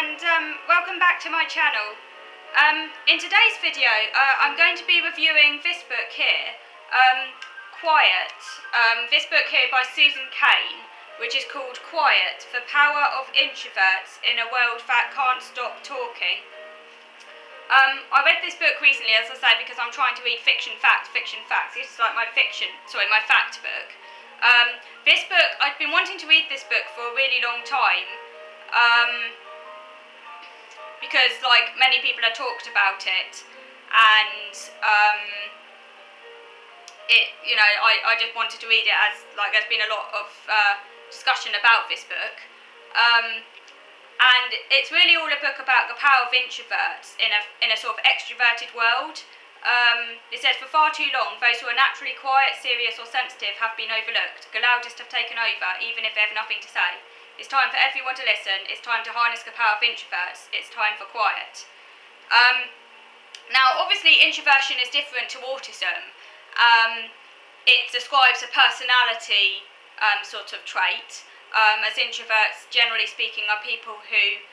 and welcome back to my channel. In today's video I'm going to be reviewing this book here, Quiet. This book here by Susan Cain, which is called Quiet, The Power of Introverts in a World That Can't Stop Talking. I read this book recently, as I say, because I'm trying to read fiction facts. This is like my fact book. This book, I've been wanting to read this book for a really long time. Because like many people have talked about it, and I just wanted to read it, as like there's been a lot of discussion about this book, and it's really all a book about the power of introverts in a sort of extroverted world. It says, for far too long, those who are naturally quiet, serious or sensitive have been overlooked. The loudest have taken over, even if they have nothing to say. It's time for everyone to listen. It's time to harness the power of introverts. It's time for quiet. Now, obviously, introversion is different to autism. It describes a personality sort of trait. As introverts, generally speaking, are people who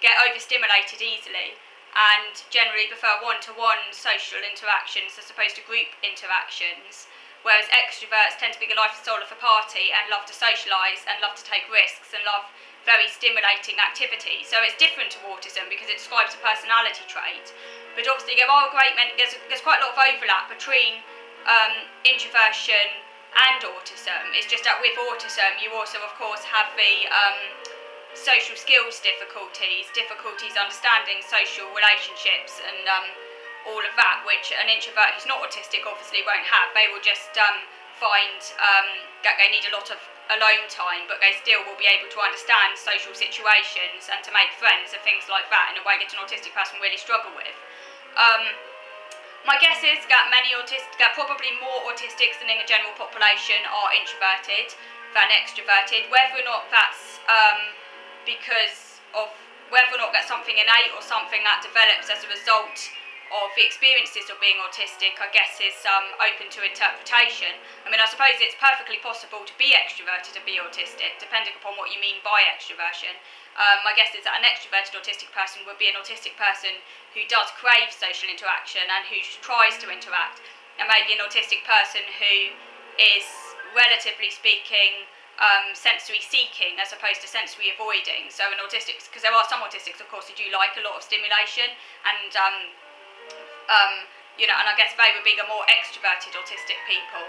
get overstimulated easily and generally prefer one-to-one social interactions as opposed to group interactions. Whereas extroverts tend to be the life and soul of the party and love to socialise and love to take risks and love very stimulating activities. So it's different to autism because it describes a personality trait. But obviously there's quite a lot of overlap between introversion and autism. It's just that with autism you also of course have the social skills difficulties understanding social relationships and all of that, which an introvert who's not autistic obviously won't have. They will just find that they need a lot of alone time, but they still will be able to understand social situations and to make friends and things like that in a way that an autistic person really struggle with. My guess is that probably more autistics than in the general population are introverted than extroverted. Whether or not that's because of whether or not that's something innate or something that develops as a result of the experiences of being autistic, I guess is open to interpretation. I mean, I suppose it's perfectly possible to be extroverted and be autistic, depending upon what you mean by extroversion. My guess is that an extroverted autistic person would be an autistic person who does crave social interaction and who tries to interact, and maybe an autistic person who is, relatively speaking, sensory seeking as opposed to sensory avoiding. So an autistic, because there are some autistics of course who do like a lot of stimulation, and and I guess they would be the more extroverted autistic people,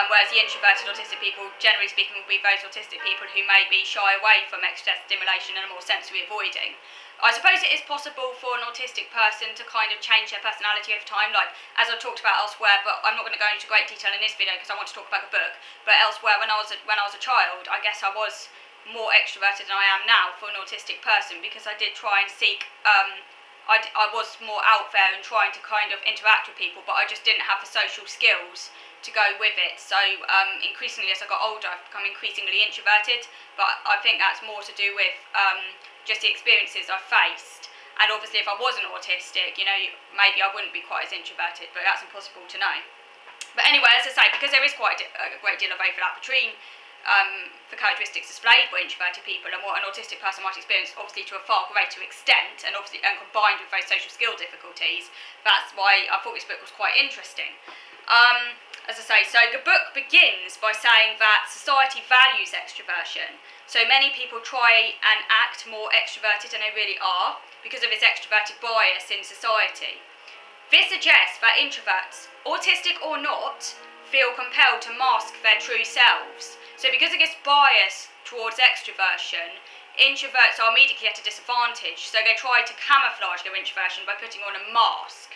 whereas the introverted autistic people, generally speaking, would be those autistic people who maybe shy away from excess stimulation and are more sensory avoiding. I suppose it is possible for an autistic person to kind of change their personality over time, like as I've talked about elsewhere, but I'm not going to go into great detail in this video because I want to talk about the book. But elsewhere, when I was a child, I guess I was more extroverted than I am now for an autistic person, because I did try and seek I was more out there and trying to kind of interact with people, but I just didn't have the social skills to go with it. So increasingly as I got older, I've become increasingly introverted, but I think that's more to do with just the experiences I've faced. And obviously if I wasn't autistic, maybe I wouldn't be quite as introverted, but that's impossible to know. But anyway, as I say, because there is quite a great deal of overlap between the characteristics displayed by introverted people and what an autistic person might experience, obviously to a far greater extent, and combined with those social skill difficulties, that's why I thought this book was quite interesting. As I say, so the book begins by saying that society values extroversion, so many people try and act more extroverted than they really are because of this extroverted bias in society. This suggests that introverts, autistic or not, feel compelled to mask their true selves. So because of this bias towards extroversion, introverts are immediately at a disadvantage, so they try to camouflage their introversion by putting on a mask,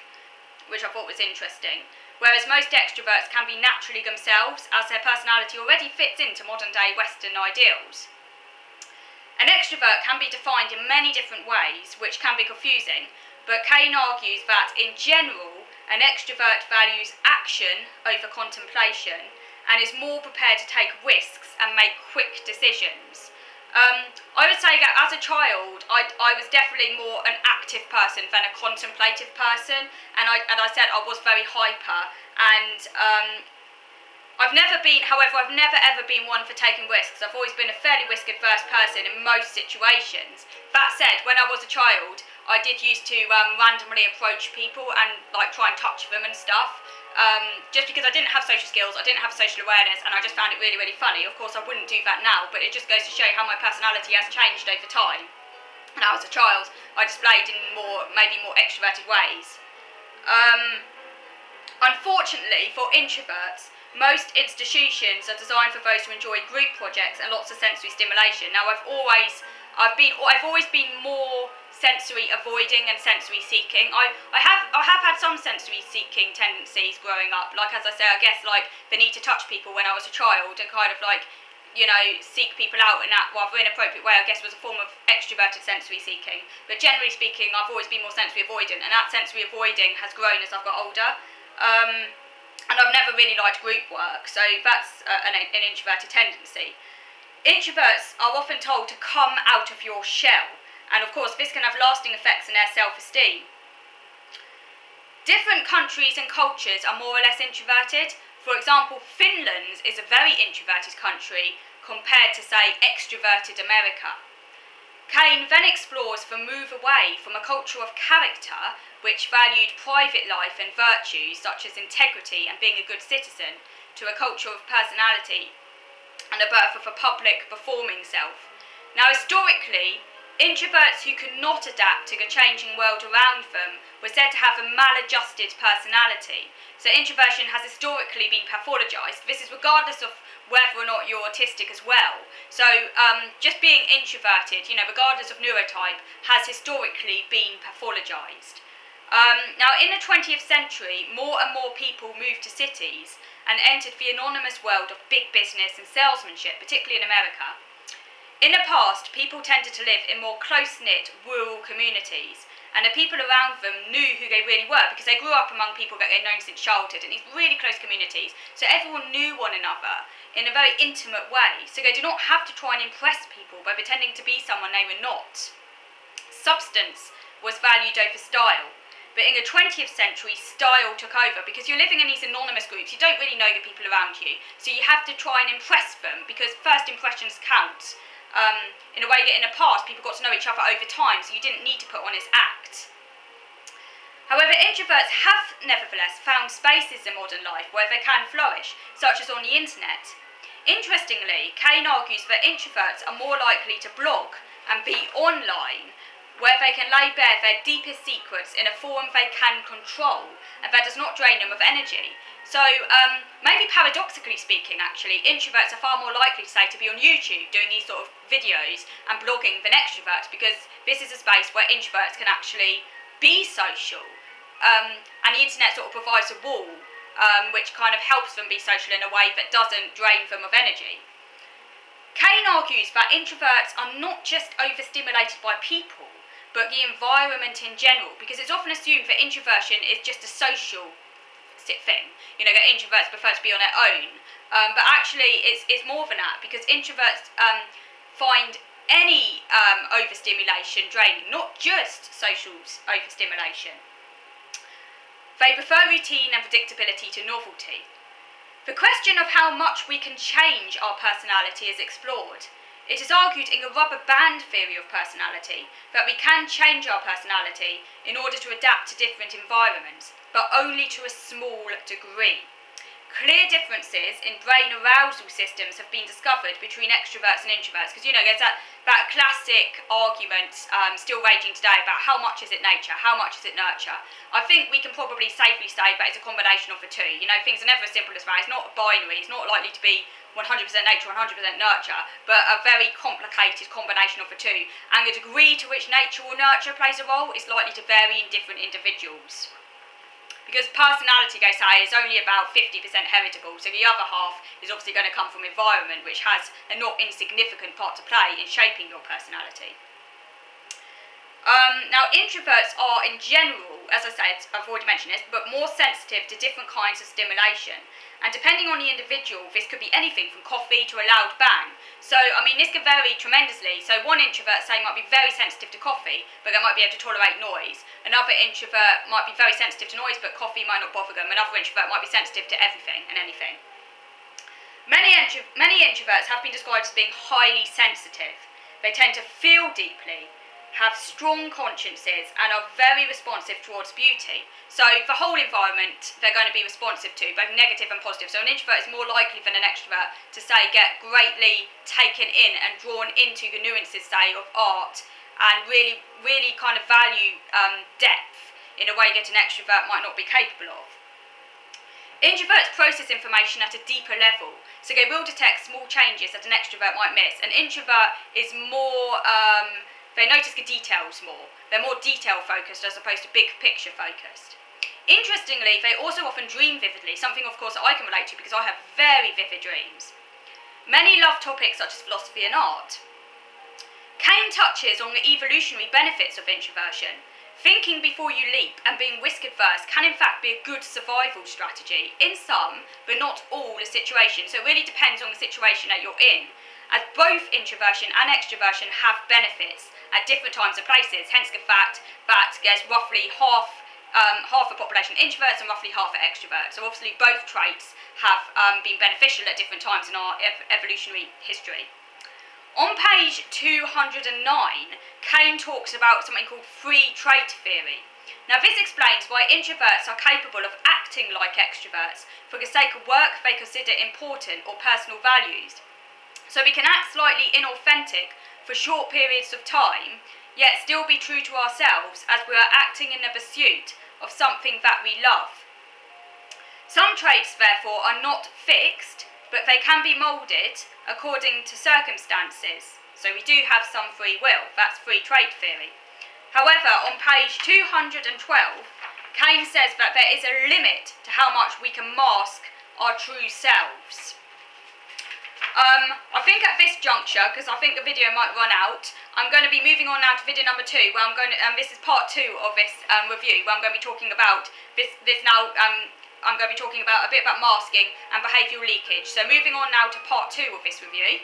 which I thought was interesting. Whereas most extroverts can be naturally themselves, as their personality already fits into modern-day Western ideals. An extrovert can be defined in many different ways, which can be confusing, but Cain argues that, in general, an extrovert values action over contemplation and is more prepared to take risks and make quick decisions. I would say that as a child, I was definitely more an active person than a contemplative person, and I said I was very hyper, and I've never ever been one for taking risks. I've always been a fairly risk-adverse person in most situations. That said, when I was a child, I did used to randomly approach people and like try and touch them and stuff. Just because I didn't have social skills, I didn't have social awareness, and I just found it really, really funny. Of course, I wouldn't do that now, but it just goes to show how my personality has changed over time. And as a child, I displayed in maybe more extroverted ways. Unfortunately, for introverts, most institutions are designed for those who enjoy group projects and lots of sensory stimulation. Now, I've always been more sensory avoiding and sensory seeking. I have had some sensory seeking tendencies growing up. Like, as I say, I guess like the need to touch people when I was a child and kind of like, you know, seek people out in that rather inappropriate way, I guess was a form of extroverted sensory seeking. But generally speaking, I've always been more sensory avoidant, and that sensory avoiding has grown as I've got older. And I've never really liked group work, so that's an introverted tendency. Introverts are often told to come out of your shell, and of course this can have lasting effects on their self-esteem. Different countries and cultures are more or less introverted. For example, Finland is a very introverted country compared to, say, extroverted America. Cain then explores the move away from a culture of character, which valued private life and virtues such as integrity and being a good citizen, to a culture of personality and a birth of a public performing self. Now, historically, introverts who could not adapt to the changing world around them were said to have a maladjusted personality. So introversion has historically been pathologised. This is regardless of whether or not you're autistic as well. So just being introverted, you know, regardless of neurotype, has historically been pathologised. Now, in the 20th century, more and more people moved to cities and entered the anonymous world of big business and salesmanship, particularly in America. In the past, people tended to live in more close-knit rural communities, and the people around them knew who they really were because they grew up among people that they'd known since childhood in these really close communities, so everyone knew one another in a very intimate way, so they did not have to try and impress people by pretending to be someone they were not. Substance was valued over style. But in the 20th century, style took over because you're living in these anonymous groups. You don't really know the people around you, so you have to try and impress them because first impressions count. In a way that in the past, people got to know each other over time, so you didn't need to put on this act. However, introverts have nevertheless found spaces in modern life where they can flourish, such as on the internet. Interestingly, Cain argues that introverts are more likely to blog and be online, where they can lay bare their deepest secrets in a forum they can control, and that does not drain them of energy. So, maybe paradoxically speaking, actually, introverts are far more likely, say, to be on YouTube doing these sort of videos and blogging than extroverts, because this is a space where introverts can actually be social, and the internet sort of provides a wall, which kind of helps them be social in a way that doesn't drain them of energy. Cain argues that introverts are not just overstimulated by people, but the environment in general, because it's often assumed that introversion is just a social thing, you know, that introverts prefer to be on their own, but actually it's more than that, because introverts find any overstimulation draining, not just social overstimulation. They prefer routine and predictability to novelty. The question of how much we can change our personality is explored. It is argued in the rubber band theory of personality that we can change our personality in order to adapt to different environments, but only to a small degree. Clear differences in brain arousal systems have been discovered between extroverts and introverts, because, you know, there's that classic argument still raging today about how much is it nature, how much is it nurture. I think we can probably safely say that it's a combination of the two. You know, things are never as simple as that. It's not a binary. It's not likely to be 100% nature, 100% nurture, but a very complicated combination of the two. And the degree to which nature or nurture plays a role is likely to vary in different individuals. Because personality, they say, is only about 50% heritable, so the other half is obviously going to come from environment, which has a not insignificant part to play in shaping your personality. Now, introverts are, in general, as I said, I've already mentioned this, but more sensitive to different kinds of stimulation. And depending on the individual, this could be anything from coffee to a loud bang. So, I mean, this could vary tremendously. So one introvert, say, might be very sensitive to coffee, but they might be able to tolerate noise. Another introvert might be very sensitive to noise, but coffee might not bother them. Another introvert might be sensitive to everything and anything. Many introverts have been described as being highly sensitive. They tend to feel deeply, have strong consciences, and are very responsive towards beauty. So the whole environment they're going to be responsive to, both negative and positive. So an introvert is more likely than an extrovert to, say, get greatly taken in and drawn into the nuances, say, of art, and really kind of value depth in a way that an extrovert might not be capable of. Introverts process information at a deeper level, so they will detect small changes that an extrovert might miss. An introvert is more, they notice the details more. They're more detail focused as opposed to big picture focused. Interestingly, they also often dream vividly, something of course that I can relate to because I have very vivid dreams. Many love topics such as philosophy and art. Cain touches on the evolutionary benefits of introversion. Thinking before you leap and being risk adverse can in fact be a good survival strategy in some, but not all, the situations. So it really depends on the situation that you're in, as both introversion and extroversion have benefits at different times and places, hence the fact that there's roughly half the population introverts and roughly half are extroverts. So obviously both traits have been beneficial at different times in our evolutionary history. On page 209, Cain talks about something called free trait theory. Now this explains why introverts are capable of acting like extroverts for the sake of work they consider important or personal values. So we can act slightly inauthentic for short periods of time, yet still be true to ourselves as we are acting in the pursuit of something that we love. Some traits, therefore, are not fixed, but they can be moulded according to circumstances. So we do have some free will. That's free trait theory. However, on page 212, Cain says that there is a limit to how much we can mask our true selves. I think at this juncture, because I think the video might run out, I'm going to be moving on now to video number 2, where I'm going to, this is part 2 of this review, where I'm going to be talking about I'm going to be talking about a bit about masking and behavioural leakage. So moving on now to part 2 of this review.